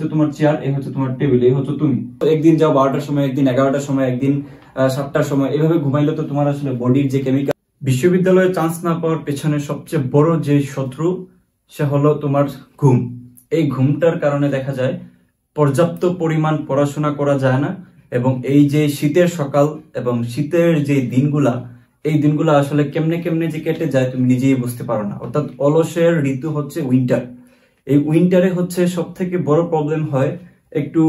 হচ্ছে তোমার চেয়ার, এই হচ্ছে তোমার টেবিল, এই হচ্ছে তুমি। একদিন যাও 12টার সময়, একদিন 11টার সময়, একদিন 7টার সময়, এভাবে ঘুমাইলে তো তোমার আসলে বডির যে কেমিক্যাল। বিশ্ববিদ্যালয়ে চান্স না পাওয়ার পেছনে সবচেয়ে বড় যে শত্রু সে হলো তোমার ঘুম। এই ঘুমটার কারণে দেখা যায় পর্যাপ্ত পরিমাণ পড়াশোনা করা যায় না, এবং এই যে শীতের সকাল এবং শীতের যে দিনগুলা, এই দিনগুলো আসলে কেমনে কেমনে যে কেটে যায় তুমি নিজেই বুঝতে পারো না। অর্থাৎ অলসের ঋতু হচ্ছে উইন্টার। এই উইন্টারে হচ্ছে সব থেকে বড় প্রবলেম হয় একটু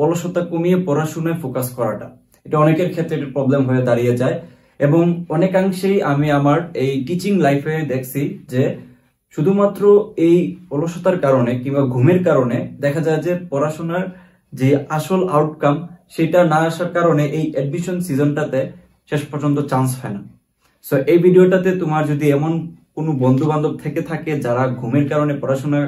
অলসতা কমিয়ে পড়াশোনায় ফোকাস করাটা। এটা অনেকের ক্ষেত্রে একটা প্রবলেম হয়ে দাঁড়িয়ে যায়, এবং অনেকাংশেই আমি আমার এই টিচিং লাইফে দেখছি যে শুধুমাত্র এই অলসতার কারণে কিংবা ঘুমের কারণে দেখা যায় যে পড়াশোনার যে আসল আউটকাম সেটা না আসার কারণে এই অ্যাডমিশন সিজনটাতে শেষ পর্যন্ত চান্স হয় না। সো এই ভিডিওটাতে তোমার যদি এমন কোনো বন্ধু বান্ধব থেকে থাকে যারা ঘুমের কারণে পড়াশোনার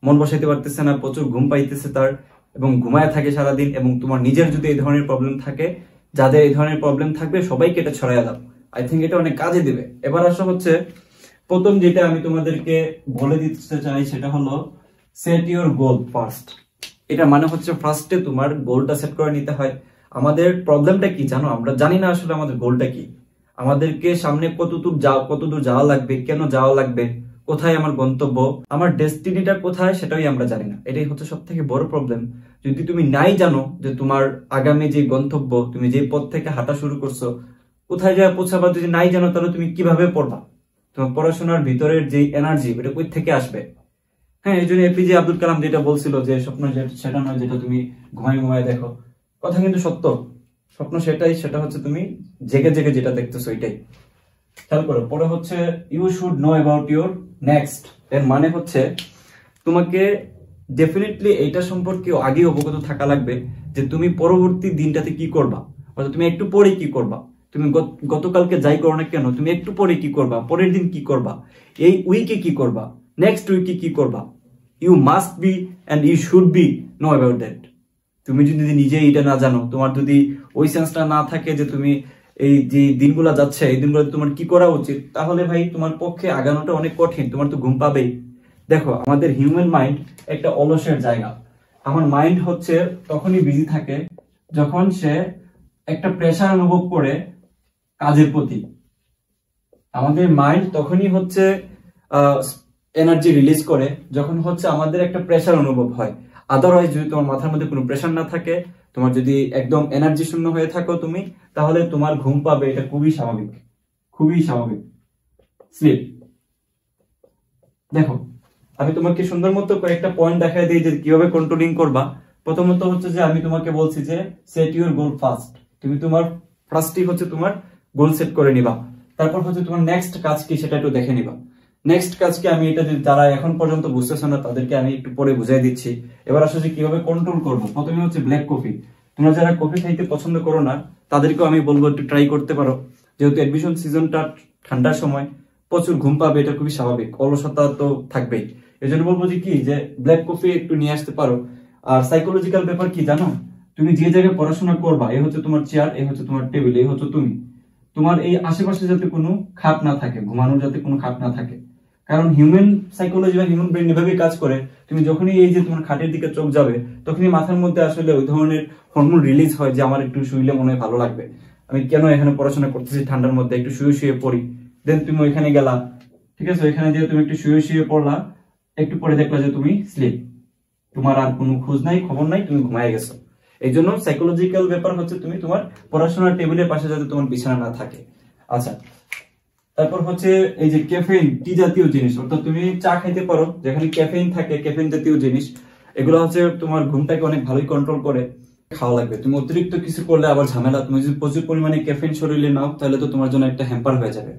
মন বসাইতে পারতেছে না, প্রচুর ঘুম পাইতেছে তার, এবং ঘুমায় থাকে সারাদিন, এবং তোমার নিজের যদি এই ধরনের প্রবলেম থাকে, যাদের এই ধরনের প্রবলেম থাকবে সবাইকে এটা ছড়াইয়া দাও। আই থিঙ্ক এটা অনেক কাজে দিবে। এবার আসা হচ্ছে প্রথম যেটা আমি তোমাদেরকে বলে দিতে চাই, সেটা হলো সেট ইউর গোল ফার্স্ট। এটা মানে হচ্ছে ফার্স্টে তোমার গোলটা সেট করে নিতে হয়। আমাদের প্রবলেমটা কি জানো? আমরা জানি না আসলে আমাদের গোলটা কি, আমাদেরকে সামনে কতদূর যাওয়া লাগবে, কেন যাওয়া লাগবে, কোথায় আমার গন্তব্য, আমার ডেস্টিনিটা কোথায়, সেটাই আমরা জানি না। এটাই হচ্ছে সব থেকে বড় প্রবলেম। যদি তুমি নাই জানো যে তোমার আগামী যে গন্তব্য, তুমি যে পথ থেকে হাঁটা শুরু করছো, কোথায় যা পৌঁছাবা, যদি নাই জানো তাহলে তুমি কিভাবে পড়বা? তোমার পড়াশোনার ভিতরের যে এনার্জি, এটা কই থেকে আসবে? হ্যাঁ, এই জন্য এপিজে আব্দুল কালাম যেটা বলছিল যে স্বপ্ন সেটা নয় যেটা তুমি ঘুমায় দেখো, কথা কিন্তু সত্য। স্বপ্ন সেটাই, সেটা হচ্ছে তুমি জেগে জেগে যেটা দেখতেছো এটাই। খেয়াল করো। পরে হচ্ছে you should know about your next. এর মানে হচ্ছে তোমাকে ডেফিনেটলি এইটা সম্পর্কে আগে অবগত থাকা লাগবে যে তুমি পরবর্তী দিনটাতে কি করবা, অর্থাৎ তুমি একটু পরে কি করবা, তুমি গতকালকে যাই করো না কেন তুমি একটু পরে কি করবা, পরের দিন কি করবা, এই উইকে কি করবা, নেক্সট উইকে কি করবা। You must be and you should be know about that. তুমি যদি নিজে এটা না জানো, তোমার যদি ওই সেন্সটা না থাকে যে তুমি এই যে দিনগুলা যাচ্ছে এই দিনগুলো তোমার কি করা উচিত, তাহলে ভাই তোমার পক্ষে আগানোটা অনেক কঠিন, তোমার তো ঘুম পাবেই। দেখো, আমাদের হিউম্যান মাইন্ড একটা অলসের জায়গা। আমার মাইন্ড হচ্ছে তখনই বিজি থাকে যখন সে একটা প্রেসার অনুভব করে কাজের প্রতি। আমাদের মাইন্ড তখনই হচ্ছে এনার্জি রিলিজ করে যখন হচ্ছে আমাদের একটা প্রেসার অনুভব হয়। আদারওয়াইজ যদি তোমার মাথার মধ্যে কোনো প্রেসার না থাকে, তোমার যদি একদম এনার্জি শূন্য হয়ে থাকো তুমি, তাহলে তোমার ঘুম পাবে, এটা খুবই স্বাভাবিক, খুবই স্বাভাবিক। স্লিপ। দেখো, আমি তোমাকে সুন্দর মতো কয়েকটা পয়েন্ট দেখাই দিই যে কিভাবে কন্ট্রোলিং করবা। প্রথমত হচ্ছে যে আমি তোমাকে বলছি যে সেট ইউর গোল ফার্স্ট। তুমি তোমার ফার্স্টই হচ্ছে তোমার গোল সেট করে নিবা। তারপর হচ্ছে তোমার নেক্সট কাজ কি সেটা একটু দেখে নিবা। নেক্সট কাজকে আমি এটা যারা এখন পর্যন্ত বুঝতেছো না তাদেরকে আমি একটু পরে বুঝাই দিচ্ছি। এবার আসলে কিভাবে কন্ট্রোল করবো। প্রথমে হচ্ছে ব্ল্যাক কফি। তোমরা যারা কফি খাইতে পছন্দ করো না তাদেরকেও আমি বলবো একটু ট্রাই করতে পারো, যেহেতু এডমিশন সিজনটা ঠান্ডার সময়, প্রচুর ঘুম পাবে, এটা খুবই স্বাভাবিক, অলসতা তো থাকবেই। এই জন্য বলবো যে কি, যে ব্ল্যাক কফি একটু নিয়ে আসতে পারো। আর সাইকোলজিক্যাল ব্যাপার কি জানো, তুমি যে জায়গায় পড়াশোনা করবা, এই হচ্ছে তোমার চেয়ার, এই হচ্ছে তোমার টেবিল, এই হচ্ছে তুমি। তোমার এই আশেপাশে যাতে কোনো খাপ না থাকে, ঘুমানোর যাতে কোনো খাপ না থাকে। কারণ হিউম্যান সাইকোলজি বা হিউম্যান ব্রেন এভাবেই কাজ করে। তুমি যখনই এই যে তোমার খাটের দিকে চোখ যাবে, তখনই মাথার মধ্যে আসলে ওই ধরনের হরমোন রিলিজ হয় যে আমার একটু শুইলে মনে হয় ভালো লাগবে, আমি কেন এখানে পড়াশোনা করতেছি ঠান্ডার মধ্যে, একটু শুয়ে শুয়ে পড়ি। দেন তুমি ওইখানে গেলা, ঠিক আছে, ওইখানে দিয়ে তুমি একটু শুয়ে শুয়ে পড়লা, একটু পরে দেখলা যে তুমি স্লিপ, তোমার আর কোনো খোঁজ নাই, খবর নাই, তুমি ঘুমায় গেছো। এই জন্য সাইকোলজিক্যাল ব্যাপার হচ্ছে তুমি তোমার পড়াশোনার টেবিলের পাশে যাতে তোমার বিছানা না থাকে। আচ্ছা, তারপর হচ্ছে এই যে ক্যাফেইন, টি জাতীয় জিনিস, অর্থাৎ তুমি চা খাইতে পারো যেখানে ক্যাফেইন থাকে, ক্যাফেইন জাতীয় জিনিস, এগুলো হচ্ছে তোমার ঘুমটাকে অনেক ভালোই কন্ট্রোল করে। খাওয়া লাগবে, তুমি অতিরিক্ত কিছু করলে আবার ঝামেলা। তুমি যদি প্রচুর পরিমাণে ক্যাফেইন শরীরে নাও তাহলে তো তোমার জন্য একটা হ্যাম্পার হয়ে যাবে।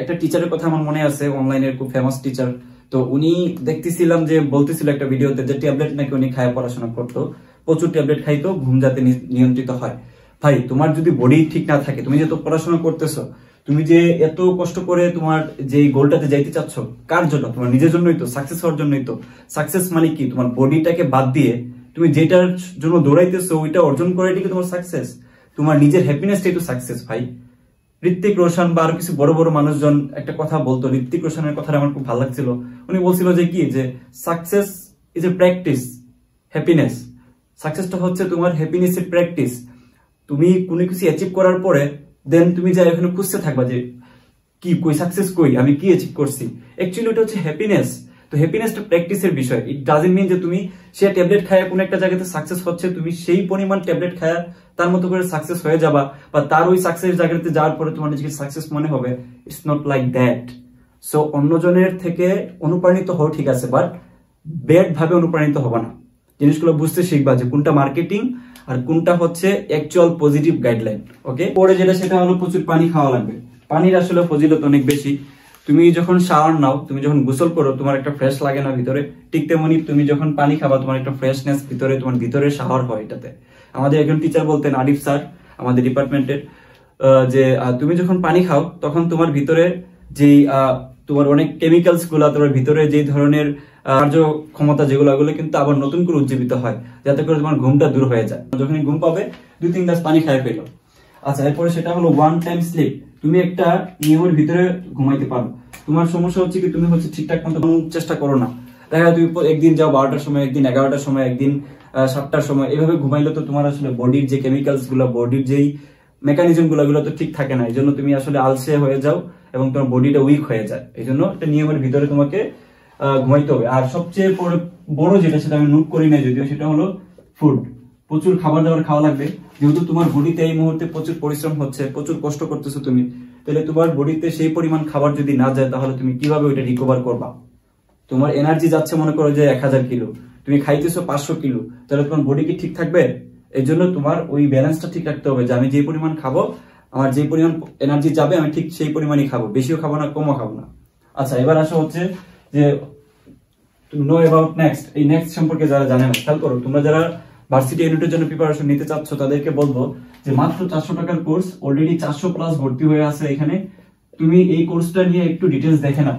একটা টিচারের কথা আমার মনে আছে, অনলাইনের খুব ফেমাস টিচার। তো উনি দেখতেছিলাম যে বলতেছিল একটা ভিডিওতে যে ট্যাবলেট নাকি উনি খায় পড়াশোনা করতো, প্রচুর ট্যাবলেট খাইতো ঘুম যাতে নিয়ন্ত্রিত হয়। ভাই, তোমার যদি বডি ঠিক না থাকে, তুমি যেহেতু পড়াশোনা করতেছো, তুমি যে এত কষ্ট করে তোমার যে গোলটাতে যাইতে চাচ্ছ, কার জন্য? তোমার নিজের জন্যই তো, সাকসেস হওয়ার জন্যই তো। সাকসেস মানে কি? তোমার বডিটাকে বাদ দিয়ে তুমি যেটার জন্য দৌড়াইতেছো ওইটা অর্জন করে এটাকে তোমার সাকসেস। তোমার নিজের হ্যাপিনেসটাই তো সাকসেস ভাই। ঋত্বিক রোশন বা আরো কিছু বড় বড় মানুষজন একটা কথা বলতো, ঋত্বিক রোশনের কথাটা আমার খুব ভালো লাগছিল। উনি বলছিল যে কি, যে success is a practice, happiness. সাকসেসটা হচ্ছে তোমার হ্যাপিনেসের প্র্যাকটিস। তুমি কোনো কিছু অ্যাচিভ করার পরে দেন তুমি যা এখানে খুঁজতে থাকবা যে কি কই সাকসেস কই, আমি কি অ্যাচিভ করছি। অ্যাকচুয়ালি ওটা হচ্ছে হ্যাপিনেস। তো হ্যাপিনেসটা প্র্যাকটিসের বিষয়। ইট ডাজন্ট মিন যে তুমি সে ট্যাবলেট খায়া কোনো একটা জায়গাতে সাকসেস হচ্ছে, তুমি সেই পরিমাণ ট্যাবলেট খায়া তার মতো করে সাকসেস হয়ে যাবা, বা তার ওই সাকসেস জায়গাতে যাওয়ার পরে তোমার নিজেকে সাকসেস মনে হবে। It's not like that. So অন্যজনের থেকে অনুপ্রাণিত হও, ঠিক আছে, বাট ব্যাড ভাবে অনুপ্রাণিত হবে না। জিনিসগুলো বুঝতে শিখবা যে কোনটা মার্কেটিং আর কোনটা হচ্ছে অ্যাকচুয়াল পজিটিভ গাইডলাইন। ওকে, পরে যেটা সেটা হলো প্রচুর পানি খাওয়া লাগবে। পানির আসলে ফজিলত অনেক বেশি। তুমি যখন শাওয়ার নাও, তুমি যখন গোসল করো, তোমার একটা ফ্রেশ লাগে না ভিতরে, ঠিক তেমনি তুমি যখন পানি খাবা তোমার একটা ফ্রেশনেস ভিতরে, তোমার ভিতরে শাওয়ার হয় এটাতে। আমাদের একজন টিচার বলতেন, আরিফ স্যার আমাদের ডিপার্টমেন্টের, যে তুমি যখন পানি খাও তখন তোমার ভিতরে যেই তোমার অনেক কেমিক্যালস গুলা, তোমার ভিতরে যে ধরনের কার্য ক্ষমতা যেগুলো, এগুলো কিন্তু আবার নতুন করে উজ্জীবিত হয়, যাতে করে তোমার ঘুমটা দূর হয়ে যায়। যখন ঘুম পাবে 2-3 গ্লাস পানি খাই ফেলো। আচ্ছা, এরপরে সেটা হলো 1 টাইম স্লিপ। তুমি একটা নিয়মের ভিতরে ঘুমাইতে পারো। তোমার সমস্যা হচ্ছে কি, তুমি হচ্ছে ঠিকঠাক মতো চেষ্টা করো না। দেখা তুমি একদিন যাও 12টার সময়, একদিন 11টার সময়, একদিন 7টার সময়, এভাবে ঘুমাইলে তো তোমার আসলে বডির যে কেমিক্যালস গুলো, বডির যেই মেকানিজম গুলো তো ঠিক থাকে না। এই জন্য তুমি আসলে আলসে হয়ে যাও এবং তোমার বডিটা উইক হয়ে যায়। এই জন্য একটা নিয়মের ভিতরে তোমাকে ঘুমাইতে হবে। আর সবচেয়ে বড় যেটা, সেটা আমি নোট করি না যদিও, সেটা হলো ফুড। প্রচুর খাবার দাবার খাওয়া লাগবে। যেহেতু তোমার বডিতে এই মুহূর্তে প্রচুর পরিশ্রম হচ্ছে, প্রচুর কষ্ট করতেছো তুমি, তাহলে তোমার বডিতে সেই পরিমাণ খাবার যদি না যায়, তাহলে তুমি কিভাবে ওইটা রিকভার করবা? তোমার এনার্জি যাচ্ছে মনে করো যে 1000 কিলো, তুমি খাইতেছো 500 কিলো, তাহলে তোমার বডি কি ঠিক থাকবে? এই জন্য তোমার ওই ব্যালেন্সটা ঠিক রাখতে হবে যে আমি যে পরিমাণ খাবো, আমার যে পরিমাণ এনার্জি যাবে, আমি ঠিক সেই পরিমাণই খাবো, বেশিও খাবো না, কমও খাবো না। আচ্ছা, এবার আসা হচ্ছে যে নো অ্যাবাউট নেক্সট। এই নেক্সট সম্পর্কে যারা জানে না, খেয়াল করো, তোমরা যারা ভার্সিটি ইউনিটের জন্য প্রিপারেশন নিতে চাচ্ছ, তাদেরকে বলবো যে মাত্র 400 টাকার কোর্স, অলরেডি 400 প্লাস ভর্তি হয়ে আছে এখানে। তুমি এই কোর্সটা নিয়ে একটু ডিটেলস দেখে নাও।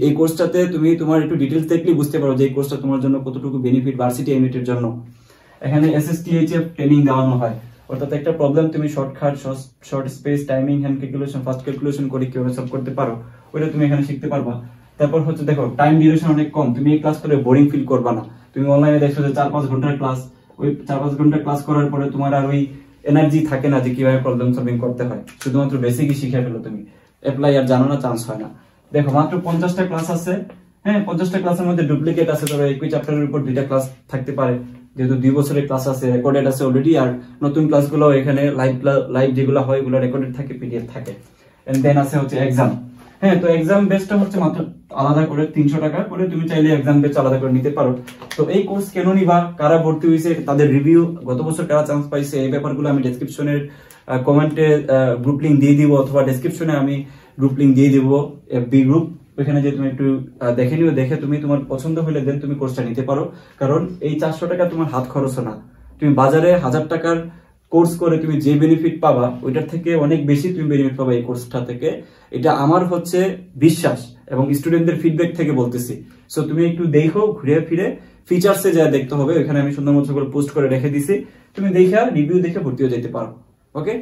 এই কোর্সটাতে তুমি তোমার একটু ডিটেলস দেখলেই বুঝতে পারো যে এই কোর্সটা তোমার জন্য কতটুকু বেনিফিট ভার্সিটি ইউনিটের জন্য। এখানে SSTHF ট্রেনিং দেওয়ানো হয়, অর্থাৎ একটা প্রবলেম তুমি shortcut, short space, timing, hand calculation, fast calculation করে কিভাবে সলভ করতে পারো, ওইটা তুমি এখানে শিখতে পারবা। তারপর হচ্ছে দেখো, টাইম ডিউরেশন অনেক কম, তুমি এই ক্লাস করে বোরিং ফিল করবা না। তুমি অনলাইনে দেখছো যে 4-5 ঘন্টার ক্লাস, ওই 4-5 ঘন্টা ক্লাস করার পরে তোমার আর ওই এনার্জি থাকে না যে কিভাবে প্রবলেম সলভিং করতে হয়। শুধুমাত্র বেসিকই শিখে ফেলো তুমি, অ্যাপ্লাই আর জানো না, চান্স হয় না। দেখো, মাত্র 50টা ক্লাস আছে। হ্যাঁ, 50টা ক্লাসের মধ্যে ডুপ্লিকেট আছে, ধরো একই চ্যাপ্টারের উপর 2টা ক্লাস থাকতে পারে, যেহেতু 2 বছরের ক্লাস আছে, রেকর্ডেড আছে অলরেডি। আর নতুন ক্লাসগুলো এখানে লাইভ যেগুলো হয়, ওগুলো রেকর্ডেড থাকে, PDF থাকে। এন্ড দেন আছে হচ্ছে এক্সাম। হ্যাঁ, তো এক্সাম বেসটা হচ্ছে মাত্র আলাদা করে 300 টাকা করে, তুমি চাইলে এক্সাম বেস আলাদা করে নিতে পারো। তো এই কোর্স কেন নিবা, কারা ভর্তি হয়েছে, তাদের রিভিউ, গত বছর কারা চান্স পাইছে, এই ব্যাপারগুলো আমি ডেসক্রিপশনের কমেন্টে গ্রুপ লিংক দিয়ে দিব, অথবা ডেসক্রিপশনে আমি গ্রুপ লিংক দিয়ে দিব, FB গ্রুপ। ওইখানে যে তুমি একটু দেখে নিও, দেখে তুমি তোমার পছন্দ হলে দেন তুমি কোর্সটা নিতে পারো। কারণ এই 400 টাকা তোমার হাত খরচ না। তুমি বাজারে 1000 টাকার কোর্স করে তুমি যে বেনিফিট পাবা, ওইটার থেকে অনেক বেশি তুমি বেনিফিট পাবা এই কোর্সটা থেকে। এটা আমার হচ্ছে বিশ্বাস এবং স্টুডেন্টদের ফিডব্যাক থেকে বলতেছি। সো তুমি একটু দেখো, ঘুরে ফিরে ফিচার্সে যা দেখতে হবে, ওইখানে আমি সুন্দর মতো করে পোস্ট করে রেখে দিছি, তুমি দেখে রিভিউ দেখে ভর্তি হয়ে যেতে পারো। ওকে,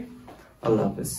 আল্লাহ হাফেজ।